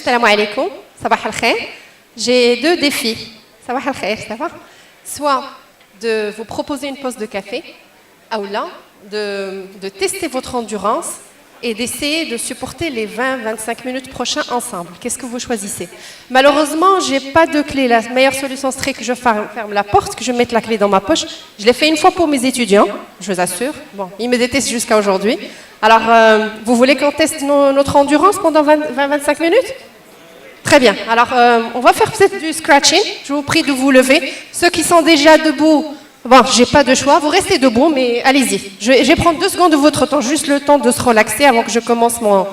Salam alaikum, sabah al-khair. J'ai deux défis. Sabah al-khair, ça va? Soit de vous proposer une pause de café, ou là, de tester votre endurance et d'essayer de supporter les 20-25 minutes prochains ensemble. Qu'est-ce que vous choisissez? Malheureusement, je n'ai pas de clé. La meilleure solution serait que je ferme la porte, que je mette la clé dans ma poche. Je l'ai fait une fois pour mes étudiants, je vous assure. Bon, ils me détestent jusqu'à aujourd'hui. Alors, vous voulez qu'on teste notre endurance pendant 20-25 minutes? Très bien. Alors, on va faire peut-être du scratching. Je vous prie de vous lever. Ceux qui sont déjà debout, bon, j'ai pas de choix. Vous restez debout, mais allez-y. Je vais prendre 2 secondes de votre temps, juste le temps de se relaxer avant que je commence mon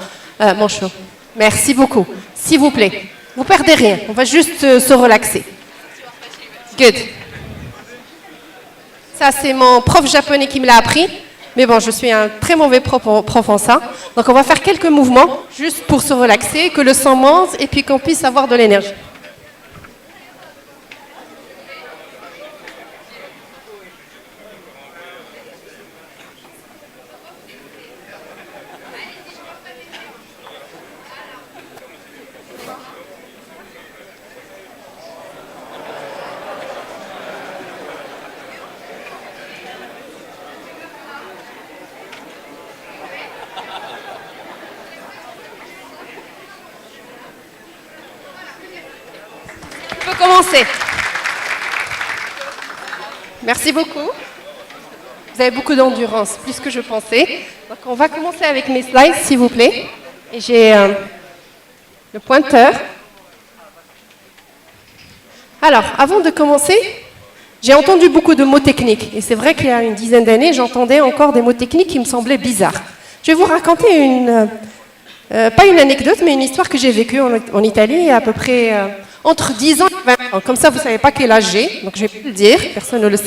show. Merci beaucoup. S'il vous plaît. Vous perdez rien. On va juste se relaxer. Good. Ça, c'est mon prof japonais qui me l'a appris. Mais bon, je suis un très mauvais prof en ça. Donc, on va faire quelques mouvements, juste pour se relaxer, que le sang monte et puis qu'on puisse avoir de l'énergie. Commencer. Merci beaucoup. Vous avez beaucoup d'endurance, plus que je pensais. Donc on va commencer avec mes slides, s'il vous plaît. Et j'ai le pointeur. Alors, avant de commencer, j'ai entendu beaucoup de mots techniques. Et c'est vrai qu'il y a une dizaine d'années, j'entendais encore des mots techniques qui me semblaient bizarres. Je vais vous raconter pas une anecdote, mais une histoire que j'ai vécue en Italie à peu près entre 10 ans et 20 ans. Comme ça, vous ne savez pas quel âge j'ai, donc je vais plus le dire, personne ne le sait.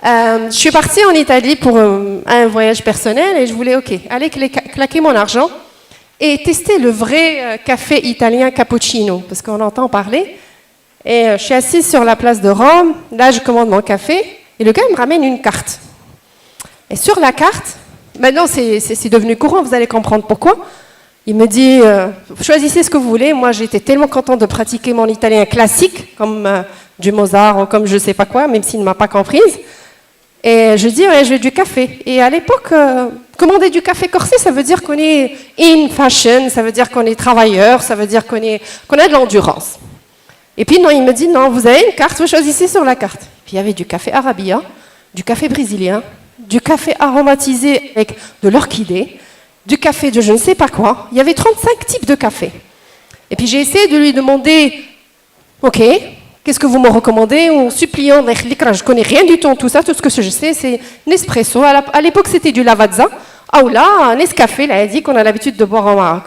Je suis partie en Italie pour un voyage personnel et je voulais aller claquer mon argent et tester le vrai café italien cappuccino, parce qu'on entend parler. Et je suis assise sur la place de Rome, là je commande mon café et le gars me ramène une carte. Et sur la carte, maintenant c'est devenu courant, vous allez comprendre pourquoi. Il me dit, choisissez ce que vous voulez. Moi, j'étais tellement contente de pratiquer mon italien classique, comme du Mozart ou comme je ne sais pas quoi, même s'il ne m'a pas comprise. Et je dis, ouais, je veux du café. Et à l'époque, commander du café corsé, ça veut dire qu'on est in fashion, ça veut dire qu'on est travailleur, ça veut dire qu'on a de l'endurance. Et puis, non, il me dit, non, vous avez une carte, vous choisissez sur la carte. Puis, il y avait du café Arabia, du café brésilien, du café aromatisé avec de l'orchidée, du café de je ne sais pas quoi. Il y avait 35 types de café. Et puis j'ai essayé de lui demander, ok, qu'est-ce que vous me recommandez? En suppliant, je connais rien du tout en tout ça, tout ce que je sais, c'est Nespresso. À l'époque, c'était du Lavazza. Ah ou là, un Nescafé, là, il dit qu'on a l'habitude de boire en Maroc.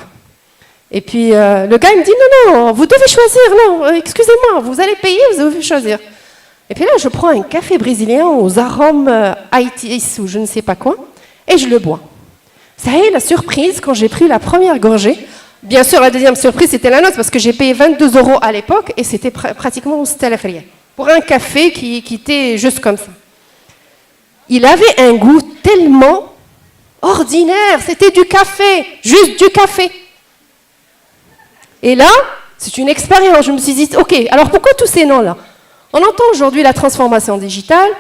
Et puis le gars, il me dit, non, vous devez choisir, non, excusez-moi, vous allez payer, vous devez choisir. Et puis là, je prends un café brésilien aux arômes Haïti ou je ne sais pas quoi, et je le bois. Ça y est, la surprise, quand j'ai pris la première gorgée, bien sûr, la deuxième surprise, c'était la nôtre, parce que j'ai payé 22 € à l'époque, et c'était pratiquement c'était la feria. Pour un café qui était juste comme ça. Il avait un goût tellement ordinaire, c'était du café, juste du café. Et là, c'est une expérience, je me suis dit, ok, alors pourquoi tous ces noms-là? On entend aujourd'hui la transformation digitale,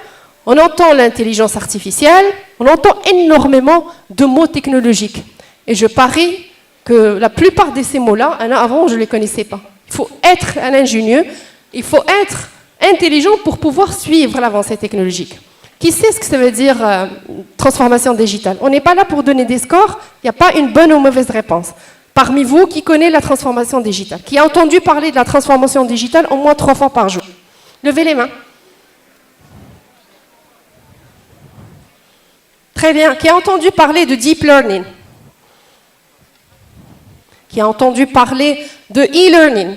on entend l'intelligence artificielle, on entend énormément de mots technologiques. Et je parie que la plupart de ces mots-là, avant, je ne les connaissais pas. Il faut être un ingénieux, il faut être intelligent pour pouvoir suivre l'avancée technologique. Qui sait ce que ça veut dire transformation digitale? On n'est pas là pour donner des scores, il n'y a pas une bonne ou mauvaise réponse. Parmi vous, qui connaît la transformation digitale? Qui a entendu parler de la transformation digitale au moins 3 fois par jour? Levez les mains. Très bien. Qui a entendu parler de deep learning? Qui a entendu parler de e-learning?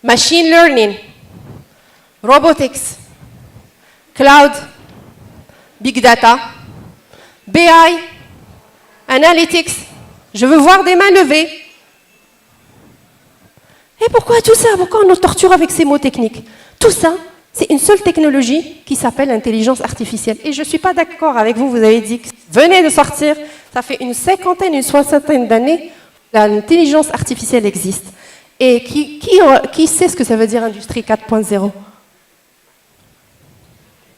Machine learning? Robotics? Cloud? Big data? BI? Analytics? Je veux voir des mains levées. Et pourquoi tout ça? Pourquoi on nous torture avec ces mots techniques? Tout ça, c'est une seule technologie qui s'appelle l'intelligence artificielle. Et je ne suis pas d'accord avec vous, vous avez dit que venez de sortir, ça fait une 50aine, une 60aine d'années, l'intelligence artificielle existe. Et qui sait ce que ça veut dire Industrie 4.0?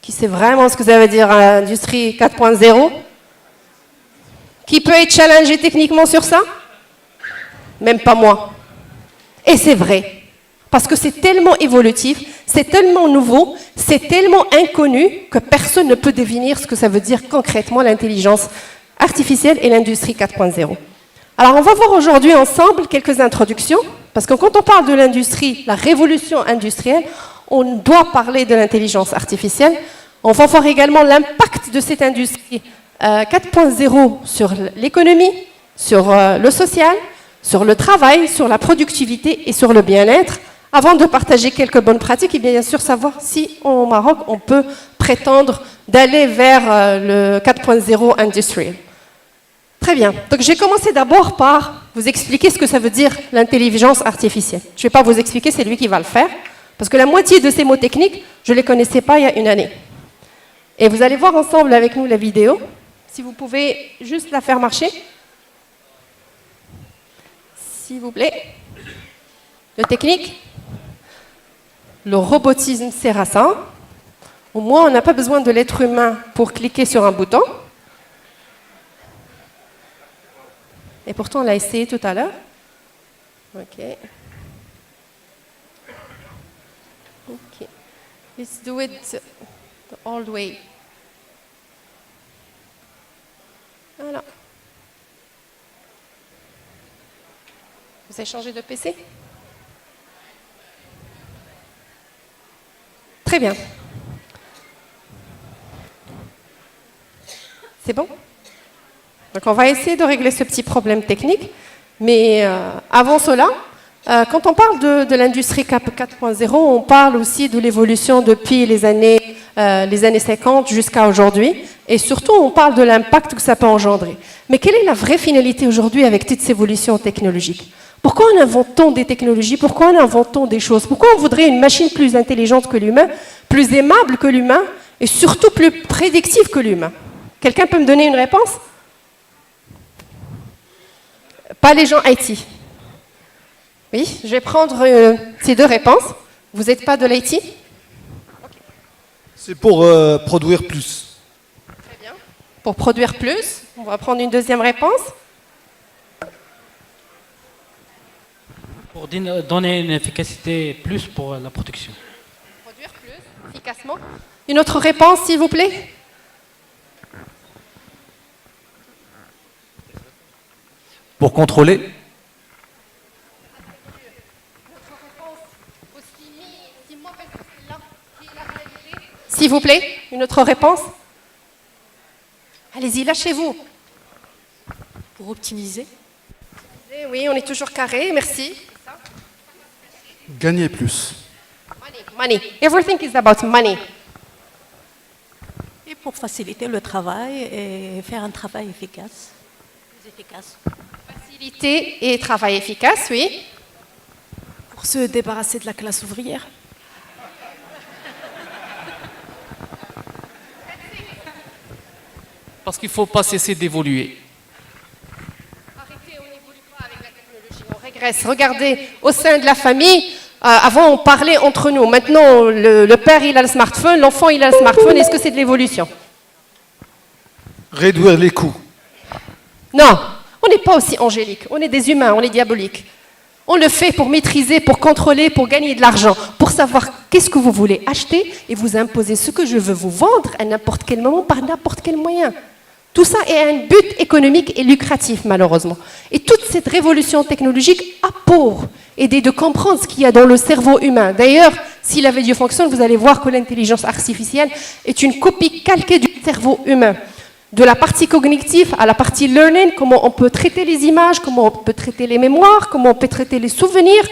Qui sait vraiment ce que ça veut dire Industrie 4.0? Qui peut être challengé techniquement sur ça? Même pas moi. Et c'est vrai. Parce que c'est tellement évolutif, c'est tellement nouveau, c'est tellement inconnu que personne ne peut deviner ce que ça veut dire concrètement l'intelligence artificielle et l'industrie 4.0. Alors on va voir aujourd'hui ensemble quelques introductions, parce que quand on parle de l'industrie, la révolution industrielle, on doit parler de l'intelligence artificielle. On va voir également l'impact de cette industrie 4.0 sur l'économie, sur le social, sur le travail, sur la productivité et sur le bien-être, avant de partager quelques bonnes pratiques et bien sûr savoir si au Maroc on peut prétendre d'aller vers le 4.0 industriel. Très bien. Donc j'ai commencé d'abord par vous expliquer ce que ça veut dire l'intelligence artificielle. Je ne vais pas vous expliquer, c'est lui qui va le faire, parce que la moitié de ces mots techniques, je ne les connaissais pas il y a une année. Et vous allez voir ensemble avec nous la vidéo, si vous pouvez juste la faire marcher. S'il vous plaît. Le technique. Le robotisme sert à ça. Au moins, on n'a pas besoin de l'être humain pour cliquer sur un bouton. Et pourtant, on l'a essayé tout à l'heure. OK. OK. Let's do it the old way. Voilà. Vous avez changé de PC? Très bien. C'est bon? Donc on va essayer de régler ce petit problème technique, mais avant cela, quand on parle de l'industrie 4.0, on parle aussi de l'évolution depuis les années 50 jusqu'à aujourd'hui, et surtout on parle de l'impact que ça peut engendrer. Mais quelle est la vraie finalité aujourd'hui avec toutes ces évolutions technologiques? Pourquoi en inventons des technologies? Pourquoi en inventons des choses? Pourquoi on voudrait une machine plus intelligente que l'humain, plus aimable que l'humain, et surtout plus prédictive que l'humain? Quelqu'un peut me donner une réponse? Pas les gens IT. Oui, je vais prendre ces deux réponses. Vous n'êtes pas de l'IT? C'est pour produire plus. Très bien. Pour produire plus, on va prendre une deuxième réponse. Pour donner une efficacité plus pour la production. Produire plus, efficacement. Une autre réponse, s'il vous plaît? Pour contrôler. S'il vous plaît, une autre réponse? Allez-y, lâchez-vous. Pour optimiser. Oui, on est toujours carré, merci. Gagner plus. Money. Everything is about money. Et pour faciliter le travail et faire un travail efficace. Plus efficace. Facilité et travail efficace, oui. Pour se débarrasser de la classe ouvrière. Parce qu'il ne faut pas cesser d'évoluer. Arrêtez, on n'évolue pas avec la technologie, on régresse. Regardez, au sein de la famille, avant on parlait entre nous. Maintenant, le père il a le smartphone, l'enfant il a le smartphone. Est-ce que c'est de l'évolution? Réduire les coûts. Non, on n'est pas aussi angélique. On est des humains, on est diaboliques. On le fait pour maîtriser, pour contrôler, pour gagner de l'argent, pour savoir qu'est-ce que vous voulez acheter et vous imposer ce que je veux vous vendre à n'importe quel moment, par n'importe quel moyen. Tout ça est un but économique et lucratif, malheureusement. Et toute cette révolution technologique a pour aider de comprendre ce qu'il y a dans le cerveau humain. D'ailleurs, si la vidéo fonctionne, vous allez voir que l'intelligence artificielle est une copie calquée du cerveau humain. De la partie cognitive à la partie learning, comment on peut traiter les images, comment on peut traiter les mémoires, comment on peut traiter les souvenirs,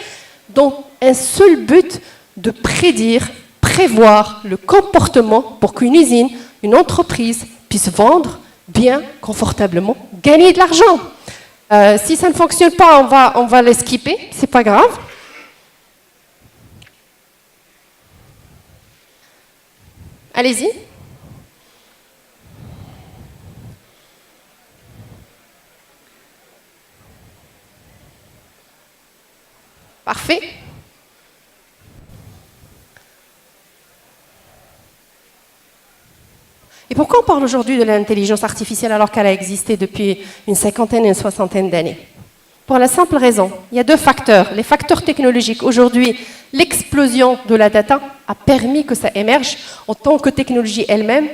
dont un seul but de prédire, prévoir le comportement pour qu'une usine, une entreprise puisse vendre bien, confortablement, gagner de l'argent. Si ça ne fonctionne pas, on va les skipper, c'est pas grave. Allez-y. Et pourquoi on parle aujourd'hui de l'intelligence artificielle alors qu'elle a existé depuis une cinquantaine et une soixantaine d'années? Pour la simple raison, il y a deux facteurs. Les facteurs technologiques. Aujourd'hui, l'explosion de la data a permis que ça émerge en tant que technologie elle-même.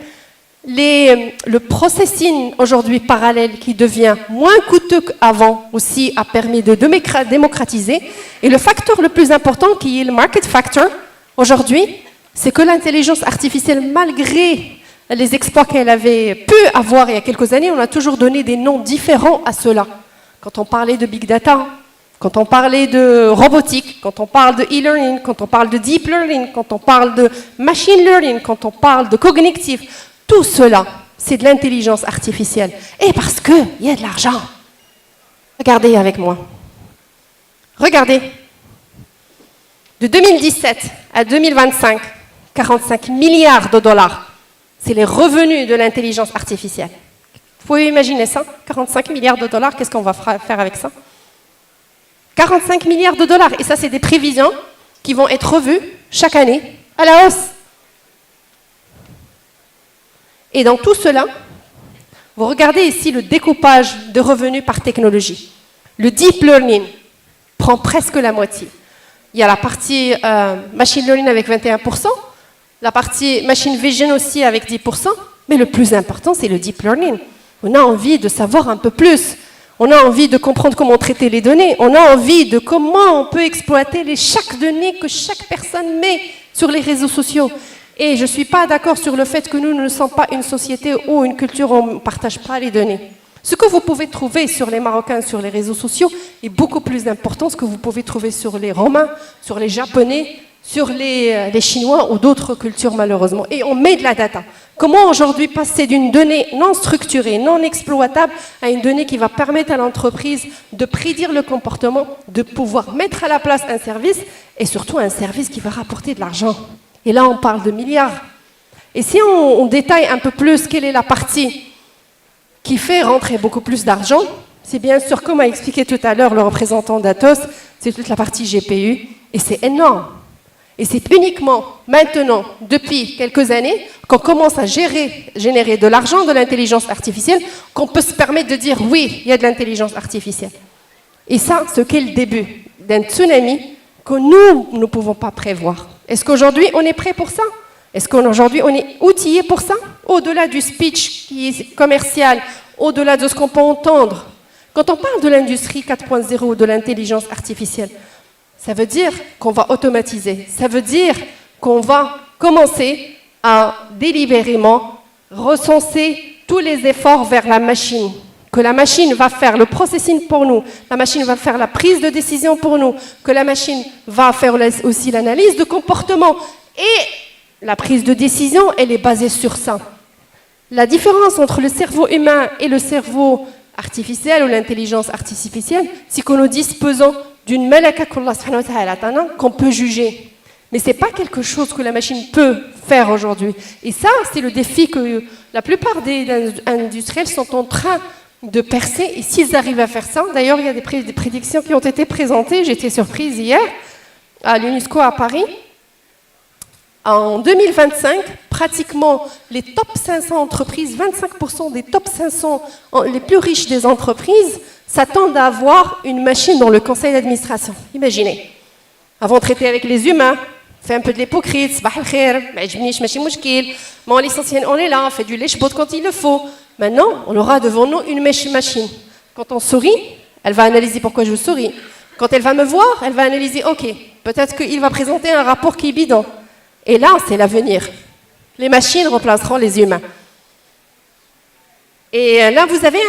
Le processing aujourd'hui parallèle qui devient moins coûteux qu'avant aussi a permis de démocratiser. Et le facteur le plus important qui est le market factor aujourd'hui, c'est que l'intelligence artificielle, malgré les exploits qu'elle avait pu avoir il y a quelques années, on a toujours donné des noms différents à cela. Quand on parlait de big data, quand on parlait de robotique, quand on parle de e-learning, quand on parle de deep learning, quand on parle de machine learning, quand on parle de cognitive, tout cela, c'est de l'intelligence artificielle. Et parce qu'il y a de l'argent. Regardez avec moi. Regardez. De 2017 à 2025, 45 milliards de dollars. C'est les revenus de l'intelligence artificielle. Vous pouvez imaginer ça? 45 milliards de dollars, qu'est-ce qu'on va faire avec ça? 45 milliards de dollars. Et ça, c'est des prévisions qui vont être revues chaque année à la hausse. Et dans tout cela, vous regardez ici le découpage de revenus par technologie. Le deep learning prend presque la moitié. Il y a la partie machine learning avec 21%, la partie machine vision aussi avec 10%, mais le plus important, c'est le deep learning. On a envie de savoir un peu plus. On a envie de comprendre comment traiter les données. On a envie de comment on peut exploiter chaque donnée que chaque personne met sur les réseaux sociaux. Et je ne suis pas d'accord sur le fait que nous ne sommes pas une société ou une culture où on ne partage pas les données. Ce que vous pouvez trouver sur les Marocains, sur les réseaux sociaux, est beaucoup plus important que ce que vous pouvez trouver sur les Romains, sur les Japonais, sur les Chinois ou d'autres cultures malheureusement. Et on met de la data. Comment aujourd'hui passer d'une donnée non structurée, non exploitable, à une donnée qui va permettre à l'entreprise de prédire le comportement, de pouvoir mettre à la place un service, et surtout un service qui va rapporter de l'argent. Et là, on parle de milliards. Et si on détaille un peu plus quelle est la partie qui fait rentrer beaucoup plus d'argent, c'est bien sûr, comme a expliqué tout à l'heure le représentant d'Atos, c'est toute la partie GPU, et c'est énorme. Et c'est uniquement maintenant, depuis quelques années, qu'on commence à générer de l'argent, de l'intelligence artificielle, qu'on peut se permettre de dire oui, il y a de l'intelligence artificielle. Et ça, ce qu'est le début d'un tsunami que nous ne pouvons pas prévoir. Est-ce qu'aujourd'hui, on est prêt pour ça? Est-ce qu'aujourd'hui, on est outillé pour ça? Au-delà du speech qui est commercial, au-delà de ce qu'on peut entendre. Quand on parle de l'industrie 4.0 ou de l'intelligence artificielle, ça veut dire qu'on va automatiser. Ça veut dire qu'on va commencer à délibérément recenser tous les efforts vers la machine. Que la machine va faire le processing pour nous, la machine va faire la prise de décision pour nous, que la machine va faire aussi l'analyse de comportement. Et la prise de décision, elle est basée sur ça. La différence entre le cerveau humain et le cerveau artificiel ou l'intelligence artificielle, c'est que nous disposons d'une malaka qu'Allah subhanahu wa ta'ala qu'on peut juger. Mais ce n'est pas quelque chose que la machine peut faire aujourd'hui. Et ça, c'est le défi que la plupart des industriels sont en train de percer. Et s'ils arrivent à faire ça, d'ailleurs, il y a des prédictions qui ont été présentées. J'étais surprise hier à l'UNESCO à Paris. En 2025, pratiquement les top 500 entreprises, 25% des top 500 les plus riches des entreprises s'attendent à avoir une machine dans le conseil d'administration. Imaginez. Avant de traiter avec les humains, fait un peu de l'hypocrite, sabah al-khair, mais l'essentiel, on est là, on fait du lèche-bot quand il le faut. Maintenant, on aura devant nous une machine. Quand on sourit, elle va analyser pourquoi je souris. Quand elle va me voir, elle va analyser, ok, peut-être qu'il va présenter un rapport qui est bidon. Et là, c'est l'avenir. Les machines remplaceront les humains. Et là, vous avez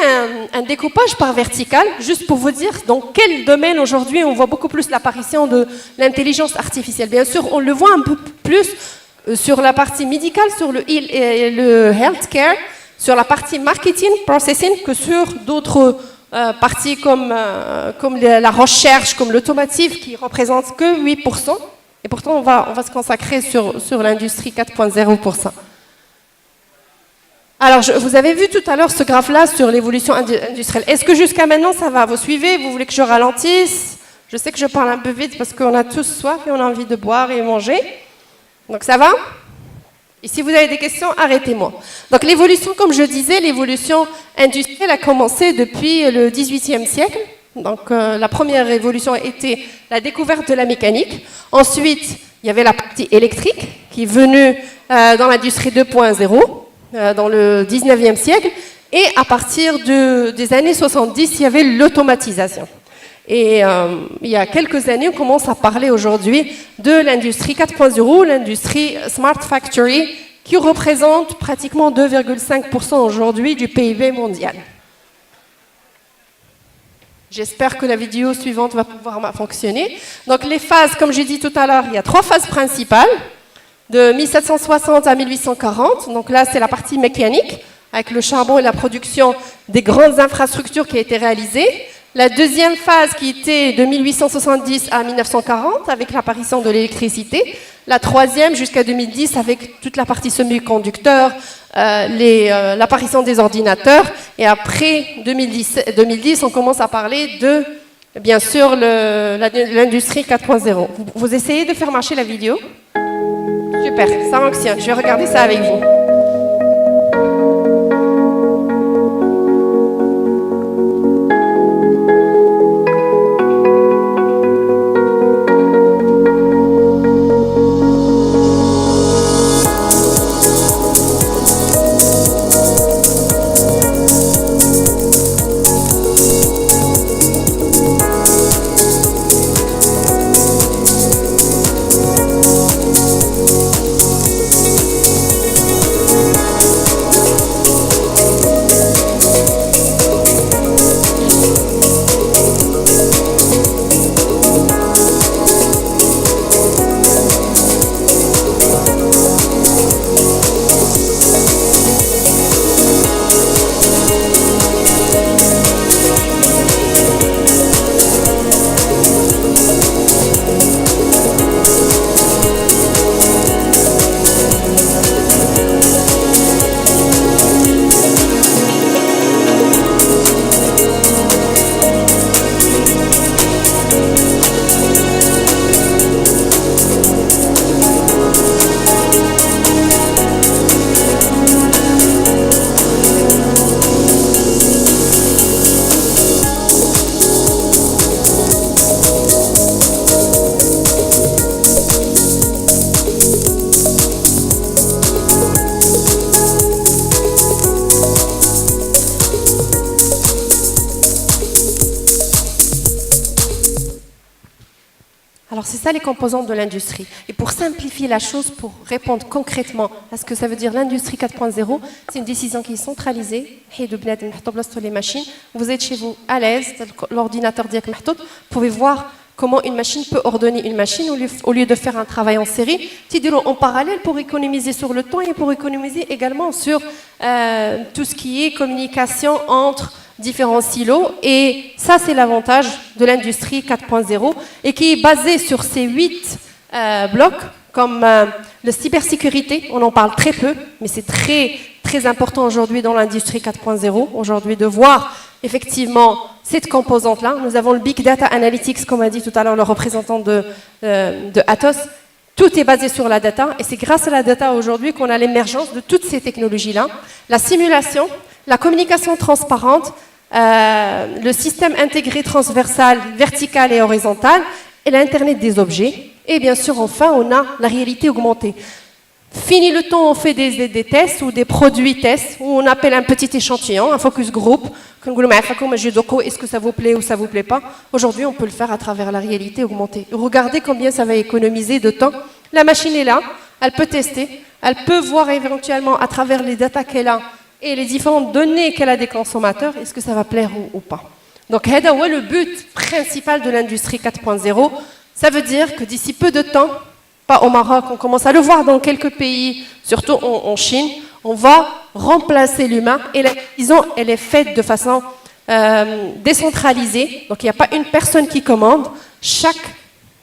un découpage par vertical, juste pour vous dire dans quel domaine aujourd'hui on voit beaucoup plus l'apparition de l'intelligence artificielle. Bien sûr, on le voit un peu plus sur la partie médicale, sur le healthcare, sur la partie marketing, processing, que sur d'autres parties comme la recherche, comme l'automotive, qui ne représente que 8%. Et pourtant, on va se consacrer sur l'industrie 4.0 pour ça. Alors, vous avez vu tout à l'heure ce graphe-là sur l'évolution industrielle. Est-ce que jusqu'à maintenant, ça va? Vous suivez? Vous voulez que je ralentisse? Je sais que je parle un peu vite parce qu'on a tous soif et on a envie de boire et manger. Donc, ça va? Et si vous avez des questions, arrêtez-moi. Donc l'évolution, comme je disais, l'évolution industrielle a commencé depuis le XVIIIe siècle. Donc la première révolution était la découverte de la mécanique. Ensuite, il y avait la partie électrique qui est venue dans l'industrie 2.0 dans le XIXe siècle. Et à partir des années 70, il y avait l'automatisation. Et il y a quelques années, on commence à parler aujourd'hui de l'industrie 4.0, l'industrie Smart Factory, qui représente pratiquement 2,5% aujourd'hui du PIB mondial. J'espère que la vidéo suivante va pouvoir fonctionner. Donc les phases, comme j'ai dit tout à l'heure, il y a 3 phases principales, de 1760 à 1840. Donc là, c'est la partie mécanique, avec le charbon et la production des grandes infrastructures qui a été réalisée. La deuxième phase qui était de 1870 à 1940 avec l'apparition de l'électricité. La troisième jusqu'à 2010 avec toute la partie semi-conducteurs, l'apparition des ordinateurs. Et après 2010, on commence à parler de, bien sûr, l'industrie 4.0. Vous essayez de faire marcher la vidéo? Super, ça fonctionne. Je vais regarder ça avec vous. Alors c'est ça les composantes de l'industrie. Et pour simplifier la chose, pour répondre concrètement à ce que ça veut dire l'industrie 4.0, c'est une décision qui est centralisée. Les machines, vous êtes chez vous à l'aise, l'ordinateur diak mahtout, vous pouvez voir comment une machine peut ordonner une machine au lieu de faire un travail en série. En parallèle pour économiser sur le temps et pour économiser également sur tout ce qui est communication entre différents silos. Et ça, c'est l'avantage de l'industrie 4.0 et qui est basé sur ces 8 blocs, comme la cybersécurité. On en parle très peu, mais c'est très, très important aujourd'hui dans l'industrie 4.0, aujourd'hui de voir effectivement cette composante-là. Nous avons le Big Data Analytics, comme a dit tout à l'heure le représentant de Atos. Tout est basé sur la data et c'est grâce à la data aujourd'hui qu'on a l'émergence de toutes ces technologies-là. La simulation, la communication transparente, le système intégré transversal, vertical et horizontal et l'Internet des objets. Et bien sûr, enfin, on a la réalité augmentée. Fini le temps, on fait des tests ou des produits tests où on appelle un petit échantillon, un focus group. Est-ce que ça vous plaît ou ça vous plaît pas? Aujourd'hui, on peut le faire à travers la réalité augmentée. Regardez combien ça va économiser de temps. La machine est là, elle peut tester, elle peut voir éventuellement à travers les datas qu'elle a et les différentes données qu'elle a des consommateurs, est-ce que ça va plaire ou pas. Donc, le but principal de l'industrie 4.0, ça veut dire que d'ici peu de temps, pas au Maroc, on commence à le voir dans quelques pays, surtout en Chine, on va remplacer l'humain et la décision, elle est faite de façon décentralisée. Donc, il n'y a pas une personne qui commande. Chaque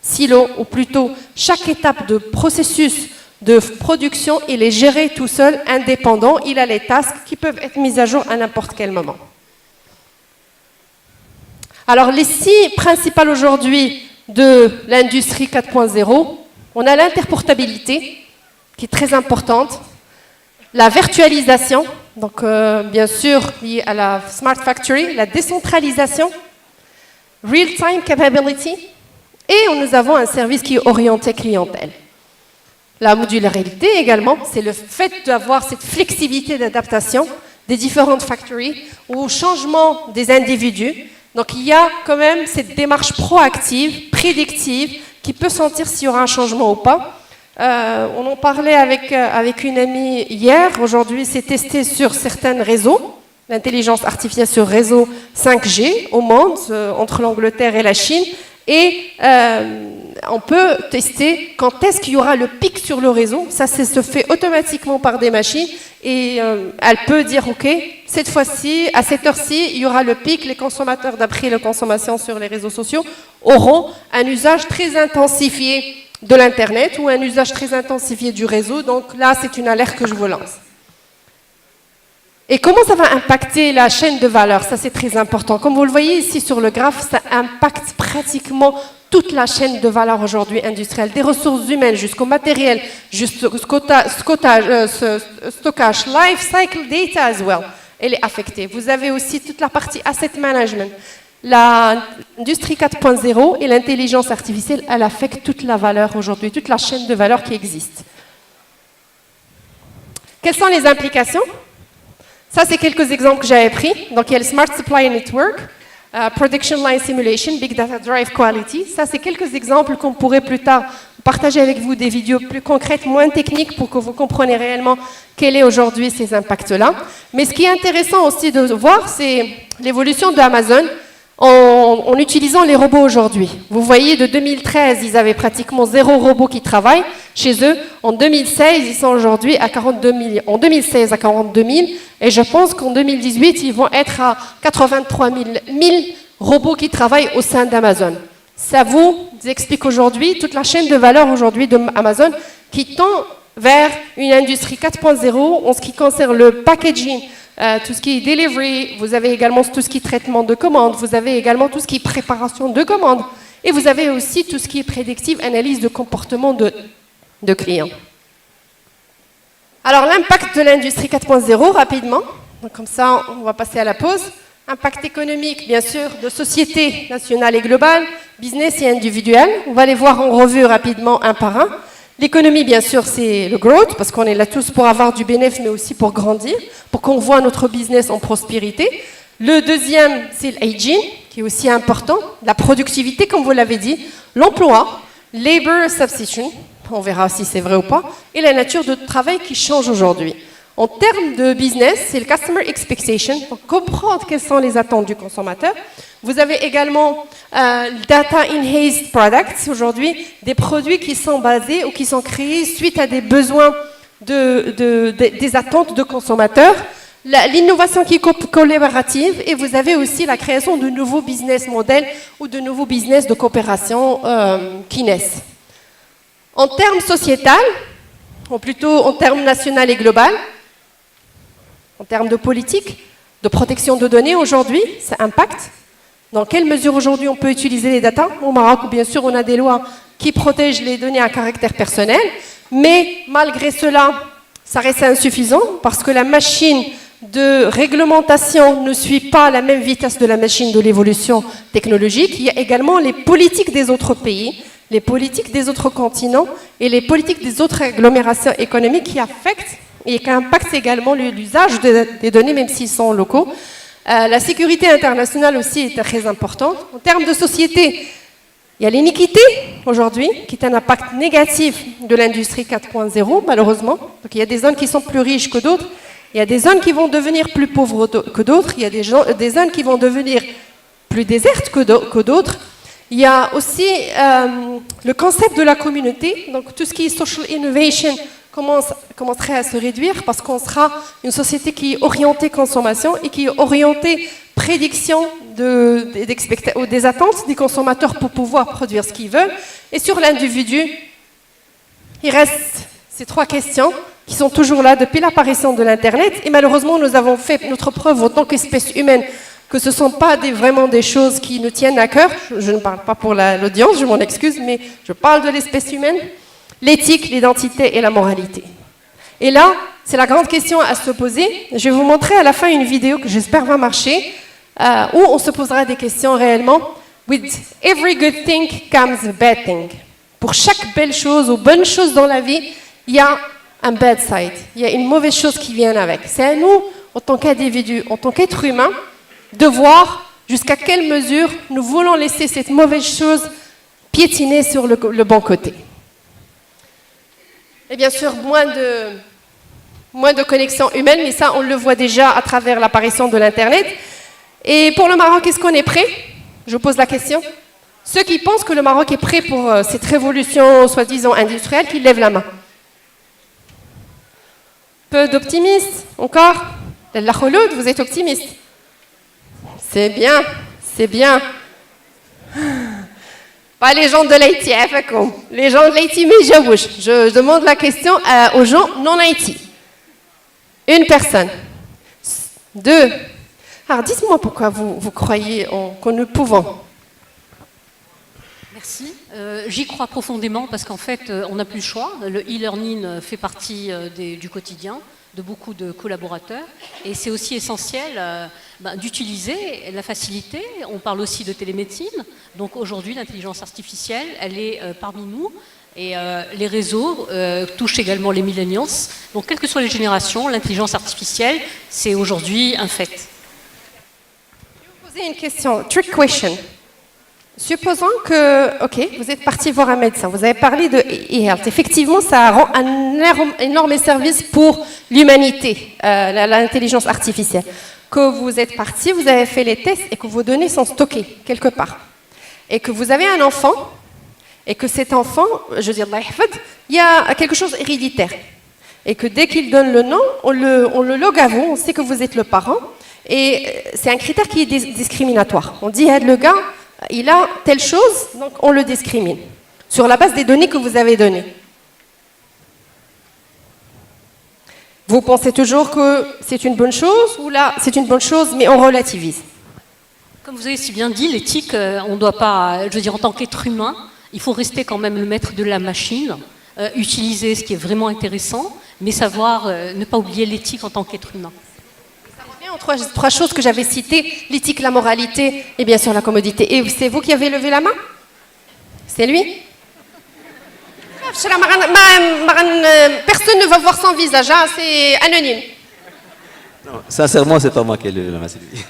silo, ou plutôt chaque étape de processus de production, il est géré tout seul, indépendant. Il a les tasks qui peuvent être mises à jour à n'importe quel moment. Alors, les 6 principales aujourd'hui de l'industrie 4.0, on a l'interportabilité, qui est très importante. La virtualisation, donc bien sûr liée à la Smart Factory, la décentralisation, Real-Time Capability, et nous avons un service qui est orienté clientèle. La modularité également, c'est le fait d'avoir cette flexibilité d'adaptation des différentes factories au changement des individus. Donc il y a quand même cette démarche proactive, prédictive, qui peut sentir s'il y aura un changement ou pas. On en parlait avec une amie hier. Aujourd'hui, c'est testé sur certains réseaux, l'intelligence artificielle sur réseau 5G au monde, entre l'Angleterre et la Chine. Et on peut tester quand est-ce qu'il y aura le pic sur le réseau. Ça se fait automatiquement par des machines. Et elle peut dire, OK, cette fois-ci, à cette heure-ci, il y aura le pic. Les consommateurs, d'après la consommation sur les réseaux sociaux, auront un usage très intensifié de l'Internet ou un usage très intensifié du réseau. Donc là, c'est une alerte que je vous lance. Et comment ça va impacter la chaîne de valeur? Ça, c'est très important. Comme vous le voyez ici sur le graphe, ça impacte pratiquement toute la chaîne de valeur aujourd'hui industrielle, des ressources humaines jusqu'au matériel, jusqu'au stockage, life cycle data as well. Elle est affectée. Vous avez aussi toute la partie asset management. L'industrie 4.0 et l'intelligence artificielle, elle affecte toute la valeur aujourd'hui, toute la chaîne de valeur qui existe. Quelles sont les implications? Ça, c'est quelques exemples que j'avais pris. Donc, il y a le Smart Supply Network, Production Line Simulation, Big Data Drive Quality. Ça, c'est quelques exemples qu'on pourrait plus tard partager avec vous, des vidéos plus concrètes, moins techniques, pour que vous compreniez réellement quels sont aujourd'hui ces impacts-là. Mais ce qui est intéressant aussi de voir, c'est l'évolution d'Amazon en utilisant les robots aujourd'hui. Vous voyez, de 2013, ils avaient pratiquement 0 robot qui travaille chez eux. En 2016, ils sont aujourd'hui à 42 000. En 2016, à 42 000. Et je pense qu'en 2018, ils vont être à 83 000 robots qui travaillent au sein d'Amazon. Ça vous explique aujourd'hui toute la chaîne de valeur aujourd'hui d'Amazon qui tend vers une industrie 4.0 en ce qui concerne le packaging, tout ce qui est delivery, vous avez également tout ce qui est traitement de commandes, vous avez également tout ce qui est préparation de commandes, et vous avez aussi tout ce qui est prédictive, analyse de comportement de clients. Alors l'impact de l'industrie 4.0, rapidement, donc comme ça on va passer à la pause. Impact économique, bien sûr, de société nationale et globale, business et individuel. On va les voir en revue rapidement un par un. L'économie, bien sûr, c'est le growth, parce qu'on est là tous pour avoir du bénéfice, mais aussi pour grandir, pour qu'on voit notre business en prospérité. Le deuxième, c'est l'aging, qui est aussi important. La productivité, comme vous l'avez dit. L'emploi, labor substitution, on verra si c'est vrai ou pas. Et la nature de travail qui change aujourd'hui. En termes de business, c'est le customer expectation, pour comprendre quelles sont les attentes du consommateur. Vous avez également data enhanced products, aujourd'hui, des produits qui sont basés ou qui sont créés suite à des besoins des attentes de consommateurs. L'innovation qui est collaborative, et vous avez aussi la création de nouveaux business models ou de nouveaux business de coopération qui naissent. En termes sociétal, ou plutôt en termes national et global, en termes de politique, de protection de données aujourd'hui, ça impacte. Dans quelle mesure aujourd'hui on peut utiliser les data? Au Maroc, bien sûr, on a des lois qui protègent les données à caractère personnel, mais malgré cela, ça reste insuffisant parce que la machine de réglementation ne suit pas la même vitesse de la machine de l'évolution technologique. Il y a également les politiques des autres pays, les politiques des autres continents et les politiques des autres agglomérations économiques qui affectent et qui impactent également l'usage des données, même s'ils sont locaux. La sécurité internationale aussi est très importante. En termes de société, il y a l'iniquité aujourd'hui, qui est un impact négatif de l'industrie 4.0, malheureusement. Donc il y a des zones qui sont plus riches que d'autres, il y a des zones qui vont devenir plus pauvres que d'autres, il y a des zones qui vont devenir plus désertes que d'autres. Il y a aussi le concept de la communauté, donc tout ce qui est social innovation commencerait à se réduire parce qu'on sera une société qui est orientée consommation et qui est orientée prédiction des attentes des consommateurs pour pouvoir produire ce qu'ils veulent. Et sur l'individu, il reste ces 3 questions qui sont toujours là depuis l'apparition de l'Internet. Et malheureusement, nous avons fait notre preuve en tant qu'espèce humaine que ce ne sont pas vraiment des choses qui nous tiennent à cœur. Je ne parle pas pour l'audience, je m'en excuse, mais je parle de l'espèce humaine. L'éthique, l'identité et la moralité. Et là, c'est la grande question à se poser. Je vais vous montrer à la fin une vidéo que j'espère va marcher, où on se posera des questions réellement. With every good thing comes a bad thing. Pour chaque belle chose ou bonne chose dans la vie, il y a un bad side. Il y a une mauvaise chose qui vient avec. C'est à nous, en tant qu'individu, en tant qu'être humain, de voir jusqu'à quelle mesure nous voulons laisser cette mauvaise chose piétiner sur le bon côté. Et bien sûr, moins de connexions humaines, mais ça, on le voit déjà à travers l'apparition de l'Internet. Et pour le Maroc, est-ce qu'on est prêt? Je pose la question. Ceux qui pensent que le Maroc est prêt pour cette révolution soi-disant industrielle, qu'ils lèvent la main. Peu d'optimistes, encore. La Khouloud, vous êtes optimiste. C'est bien, c'est bien. Pas les gens de l'Haïti, les gens de l'Haïti, mais je demande la question aux gens non Haïti. Une personne. Deux. Alors dites-moi pourquoi vous croyez que nous pouvons. Merci. J'y crois profondément parce qu'en fait, on n'a plus le choix. Le e-learning fait partie du quotidien de beaucoup de collaborateurs et c'est aussi essentiel d'utiliser la facilité. On parle aussi de télémédecine. Donc aujourd'hui, l'intelligence artificielle, elle est parmi nous et les réseaux touchent également les millennials. Donc quelles que soient les générations, l'intelligence artificielle, c'est aujourd'hui un fait. Je vais vous poser une question, trick question. Supposons que, ok, vous êtes parti voir un médecin, vous avez parlé de e-health. Effectivement, ça rend un énorme service pour l'humanité, l'intelligence artificielle. Que vous êtes parti, vous avez fait les tests et que vos données sont stockées quelque part. Et que vous avez un enfant, et que cet enfant, je veux dire, il y a quelque chose héréditaire. Et que dès qu'il donne le nom, on le log à vous, on sait que vous êtes le parent. Et c'est un critère qui est discriminatoire. On dit, le gars, il a telle chose, donc on le discrimine, sur la base des données que vous avez données. Vous pensez toujours que c'est une bonne chose, ou là, c'est une bonne chose, mais on relativise? Comme vous avez si bien dit, l'éthique, on ne doit pas, je veux dire, en tant qu'être humain, il faut rester quand même le maître de la machine, utiliser ce qui est vraiment intéressant, mais savoir ne pas oublier l'éthique en tant qu'être humain. Trois choses que j'avais citées, l'éthique, la moralité et bien sûr la commodité. Et c'est vous qui avez levé la main? C'est lui? Personne ne va voir son visage, hein, c'est anonyme. Non, sincèrement, c'est pas moi qui ai levé la main, c'est lui.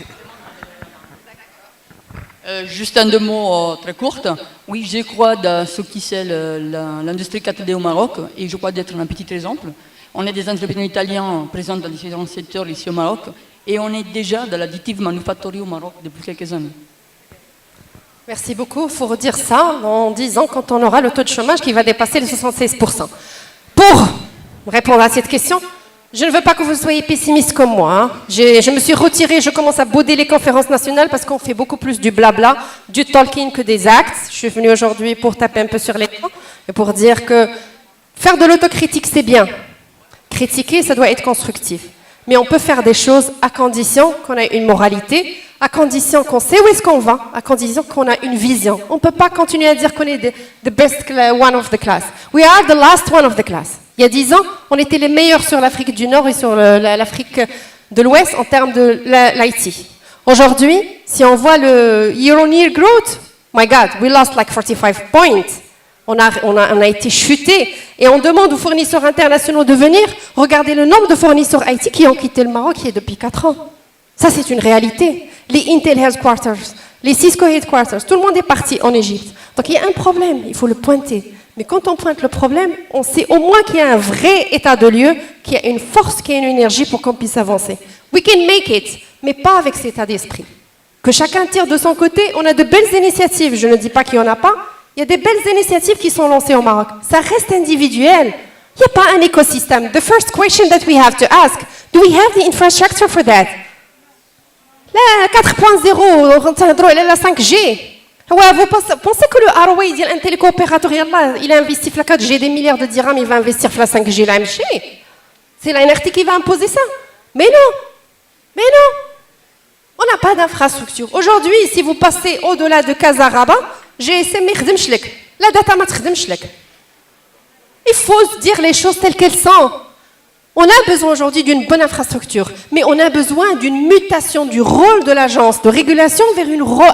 Juste un deux mots très courts. Oui, je crois dans ce qui c'est l'industrie 4D au Maroc et je crois d'être un petit exemple. On est des entrepreneurs italiens présents dans différents secteurs ici au Maroc et on est déjà dans l'additive manufacturier au Maroc depuis quelques années. Merci beaucoup. Il faut redire ça dans 10 ans quand on aura le taux de chômage qui va dépasser les 76%. Pour répondre à cette question, je ne veux pas que vous soyez pessimiste comme moi. Hein. Je me suis retirée, je commence à bouder les conférences nationales parce qu'on fait beaucoup plus du blabla, du talking que des actes. Je suis venue aujourd'hui pour taper un peu sur l'écran et pour dire que faire de l'autocritique, c'est bien. Critiquer, ça doit être constructif. Mais on peut faire des choses à condition qu'on ait une moralité, à condition qu'on sait où est-ce qu'on va, à condition qu'on a une vision. On ne peut pas continuer à dire qu'on est the best one of the class. We are the last one of the class. Il y a 10 ans, on était les meilleurs sur l'Afrique du Nord et sur l'Afrique de l'Ouest en termes de l'IT. Aujourd'hui, si on voit le year-on-year growth, my God, we lost like 45 points. On a été chuté et on demande aux fournisseurs internationaux de venir. Regardez le nombre de fournisseurs IT qui ont quitté le Maroc depuis 4 ans. Ça, c'est une réalité. Les Intel Headquarters, les Cisco Headquarters, tout le monde est parti en Égypte. Donc il y a un problème, il faut le pointer. Mais quand on pointe le problème, on sait au moins qu'il y a un vrai état de lieu, qu'il y a une force, qu'il y a une énergie pour qu'on puisse avancer. We can make it, mais pas avec cet état d'esprit. Que chacun tire de son côté, on a de belles initiatives. Je ne dis pas qu'il n'y en a pas. Il y a des belles initiatives qui sont lancées au Maroc. Ça reste individuel. Il n'y a pas un écosystème. The first question that we have to ask, do we have the infrastructure for that? La 4.0, la 5G. Ouais, vous pensez que le Haraway, un télécoopérateur, il a investi la 4G des milliards de dirhams, il va investir la 5G, la MG? C'est la NRT qui va imposer ça? Mais non. Mais non. On n'a pas d'infrastructure. Aujourd'hui, si vous passez au-delà de Casaraba, GSM ما يخدمش لك لا data ما تخدمش لك. Il faut dire les choses telles qu'elles sont. On a besoin aujourd'hui d'une bonne infrastructure, mais on a besoin d'une mutation du rôle de l'agence de régulation vers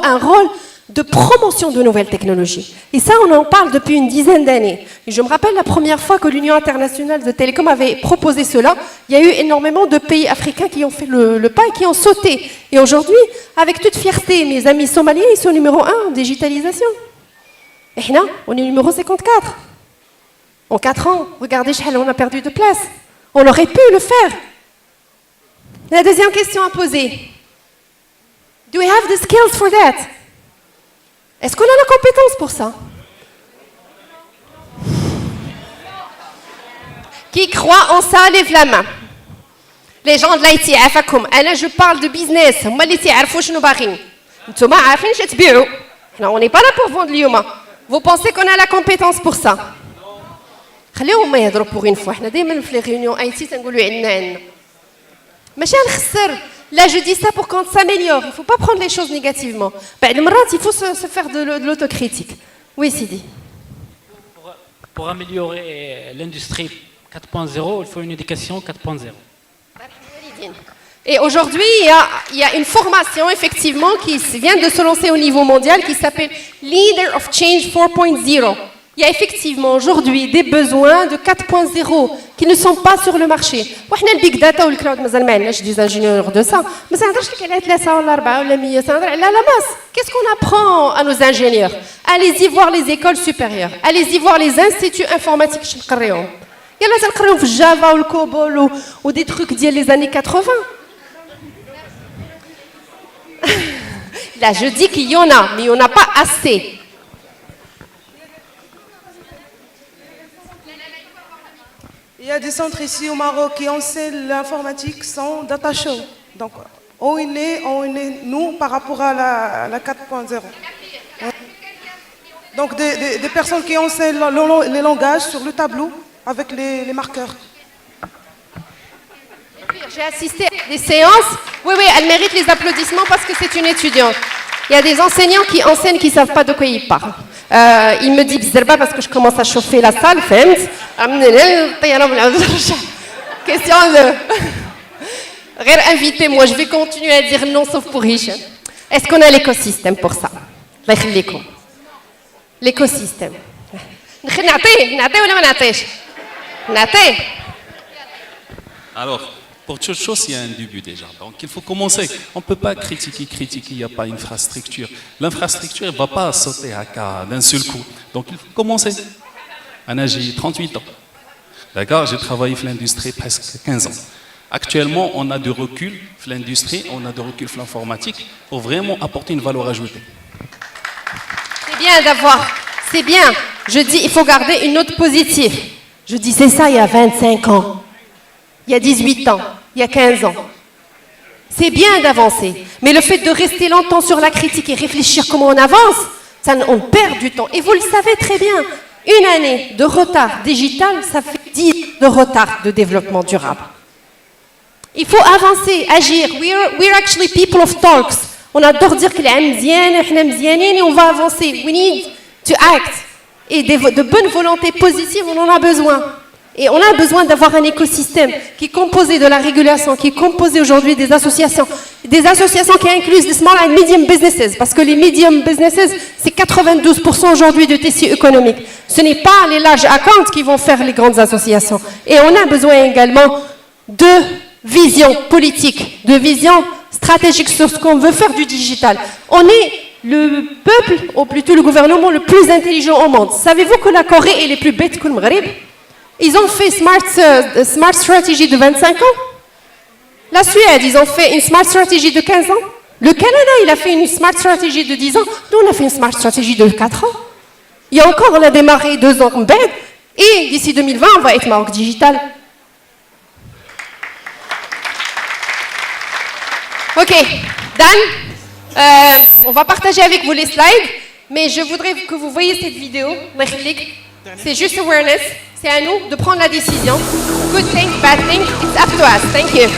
un rôle de promotion de nouvelles technologies. Et ça, on en parle depuis une dizaine d'années. Et je me rappelle la première fois que l'Union internationale de télécom avait proposé cela, il y a eu énormément de pays africains qui ont fait le pas et qui ont sauté. Et aujourd'hui, avec toute fierté, mes amis somaliens, ils sont numéro 1 en digitalisation. Et là, on est numéro 54. En 4 ans, regardez, on a perdu de place. On aurait pu le faire. La deuxième question à poser. Do we have the skills for that? Est-ce qu'on a la compétence pour ça? Qui croit en ça, lève la main. Les gens de l'IT, je parle de business. On n'est pas là pour vendre l'humain. Vous pensez qu'on a la compétence pour ça? خليهم يهضروا pour une fois. احنا دائما في les réunions IT تنقولوا عندنا عندنا. ماشي نخسر. Là, je dis ça pour qu'on s'améliore. Il ne faut pas prendre les choses négativement. Il faut se faire de l'autocritique. Oui, Sidi. Pour améliorer l'industrie 4.0, il faut une éducation 4.0. Et aujourd'hui, il y a une formation, effectivement, qui vient de se lancer au niveau mondial, qui s'appelle Leader of Change 4.0. Il y a effectivement aujourd'hui des besoins de 4.0 qui ne sont pas sur le marché. وإحنا البيج داتا والكلاود مازال ما عندناش des ingénieurs de ça. ما نهضرش لك على 3 ولا 4 ولا 100 سنهضر على la masse. Qu'est-ce qu'on apprend à nos ingénieurs? Allez-y voir les écoles supérieures. Allez-y voir les instituts informatiques chez نقريهم. يلا تنقريهم في الجافا والكوبول ou des trucs ديال les années 80. Là, je dis qu'il y en a, mais il n'y en a pas assez. Il y a des centres ici au Maroc qui enseignent l'informatique sans data show. Donc, on est nous par rapport à la 4.0. Donc, des personnes qui enseignent les langages sur le tableau avec les marqueurs. J'ai assisté à des séances. Oui, elle mérite les applaudissements parce que c'est une étudiante. Il y a des enseignants qui enseignent qui ne savent pas de quoi ils parlent. Il me dit Bzerba parce que je commence à chauffer la salle. Question de. Invitez-moi, je vais continuer à dire non sauf pour Hicham. Est-ce qu'on a l'écosystème pour ça? L'écosystème. Alors, pour toute chose, il y a un début déjà. Donc, il faut commencer. On ne peut pas critiquer, il n'y a pas d'infrastructure. L'infrastructure ne va pas sauter à cas d'un seul coup. Donc, il faut commencer. Anna, j'ai 38 ans. D'accord? J'ai travaillé dans l'industrie presque 15 ans. Actuellement, on a de recul dans l'industrie, on a de recul dans l'informatique pour vraiment apporter une valeur ajoutée. C'est bien d'avoir. C'est bien. Je dis, il faut garder une note positive. Je disais ça il y a 25 ans. Il y a 18 ans, il y a 15 ans. C'est bien d'avancer, mais le fait de rester longtemps sur la critique et réfléchir comment on avance, on perd du temps. Et vous le savez très bien, une année de retard digital, ça fait 10 de retard de développement durable. Il faut avancer, agir. We're actually people of talks. On adore dire que et on va avancer. We need to act. Et de bonne volonté positive, on en a besoin. Et on a besoin d'avoir un écosystème qui est composé de la régulation, qui est composé aujourd'hui des associations qui incluent les small and medium businesses, parce que les medium businesses, c'est 92% aujourd'hui du tissu économique. Ce n'est pas les large accounts qui vont faire les grandes associations. Et on a besoin également de vision politique, de vision stratégique sur ce qu'on veut faire du digital. On est le peuple, ou plutôt le gouvernement le plus intelligent au monde. Savez-vous que la Corée est les plus bêtes que le Maghreb? Ils ont fait Smart Strategy de 25 ans. La Suède, ils ont fait une Smart Strategy de 15 ans. Le Canada, il a fait une Smart Strategy de 10 ans. Nous, on a fait une Smart Strategy de 4 ans. Il y a encore, on a démarré 2 ans en bête. Et d'ici 2020, on va être Maroc Digital. Ok, Dan, on va partager avec vous les slides. Mais je voudrais que vous voyez cette vidéo. C'est juste awareness. C'est à nous de prendre la décision. Good thing, bad thing, it's up to us. Thank you.